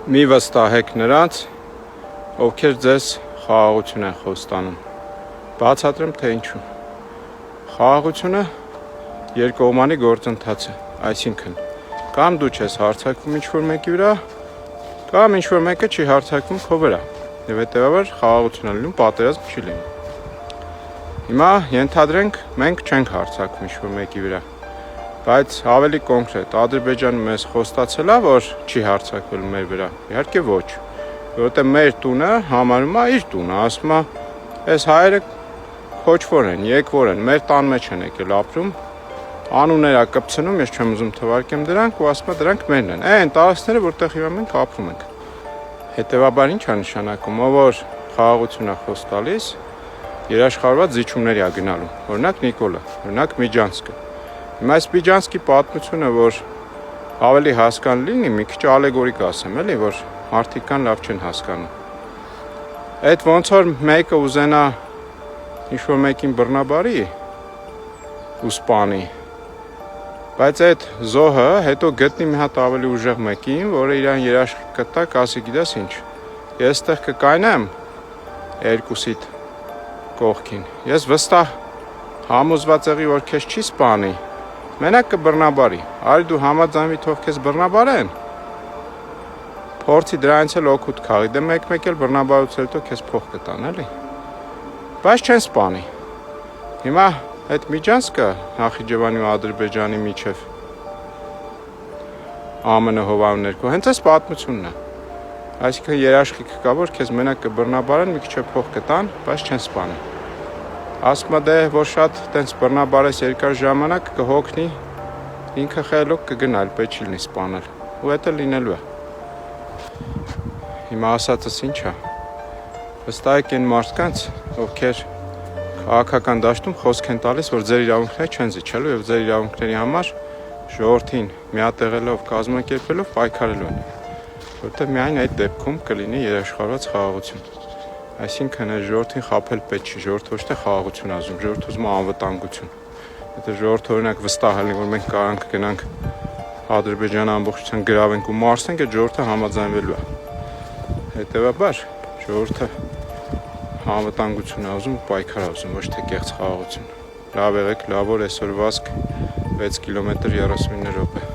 Մի վստահեք նրանց, ովքեր ձեզ խաղաղություն են խոստանում։ Բացատրեմ, թե ինչու։ Խաղաղությունը երկկողմանի գործընթաց է, այսինքն կամ դու չես հարձակվում ինչ-որ մեկի վրա, կամ ինչ-որ մեկը չի հարձակվում քո վրա, եւ հետեւաբար խաղաղություն է լինում, պատերազմ չի լինում։ Հիմա ենթադրենք մենք չենք հարձակվում ինչ-որ մեկի վրա, բայց ավելի կոնկրետ Ադրբեջանը մեզ խոստացել է, որ չի հարձակվել մեր վրա։ Իհարկե ոչ, որովհետեւ մեր տունը համարում է իր տունը, ասում է, այս հայերը քոչվոր են, եկվոր են, մեր տան մեջ են եկել ապրում, անուններ է կպցնում, ես չեմ ուզում թվարկեմ դրանք ու ասում է դրանք մերն են։ Այն տարածքները, որտեղ հիմա մենք ապրում ենք։ Հետևաբար ինչ է նշանակում, որ խաղաղություն է խոս տալիս, երաշխավորված զիջումների է գնալու։ Օրինակ Նիկոլը, օրինակ Միջանցկը։ Հիմա այս Միջանցկի պատմությունը, որ ավելի հասկանալի լինի, մի քիչ ալեգորիկ ասեմ, էլի, որ մարդիկ կան լավ չեն հասկանում։ Այդ ոնց որ մեկը ուզենա ինչ-որ մեկին բռնաբարի ու սպանի, բայց այդ զոհը հետո գտնի մի հատ ավելի ուժեղ մեկին, որը իրան երաշխիք կտա, ասի գիտես ինչ, ես այդտեղ կկայնեմ երկուսիդ կողքին, ես վստահ համոզված եղի, որ քեզ չի սպանի, մենակ կբռնաբարի, արի դու համաձայնվի թող քեզ բռնաբարեն, փորձի դրանից էլ օգուտ քաղի, դե մեկ-մեկ էլ բռնաբարուց հետո քեզ փող կտան, էլի, բայց չեն սպանի, հիմա այդ Միջանցկը Նախիջևանի ու Ադրբեջանի միջև ԱՄՆ հովանու ներքո հենց այս պատմությունն է։ Այսինքն երաշխիքը կա, որ քեզ մենակ կբռնաբարեն, մի քիչ փող կտան, բայց չեն սպանի։ Ասում է դե որ շատ տենց բռնաբարես երկար ժամանակ կհոգնի, ինքը խելոք կգնա, այլ պետք չի լինի սպանել։ Ու դա լինելու է։ Հիմա ասածս ինչ է։ Վստահեք այն մարդկանց, ովքեր քաղաքական դաշտում խոսք են տալիս, որ ձեր իրավունքները չեն զիջելու եւ ձեր իրավունքների համար ժողովրդին միատեղելով, կազմակերպելով պայքարելու են, որտեղ միայն այդ դեպքում կլինի երաշխավորված խաղաղություն։ Այսինքն ժողովրդին խաբել պետք չի, ժողովուրդը ոչ թե խաղաղություն ազում, ժողովուրդը ուզում է անվտանգություն։ Եթե ժողովուրդը օրինակ վստահ լինի, որ մենք կարող ենք գնանք Ադրբեջանը ամբողջությամբ գրավենք ու մարսենք, այդ ժողովուրդը համաձայնվելու է։ Հետևաբար ժողովուրդը անվտանգություն է ուզում ու պայքար է ուզում, ոչ թե կեղծ խաղաղություն։ Լավ եղեք, լավ օր, այսօր վազք 6 կիլոմետր 39 րոպե։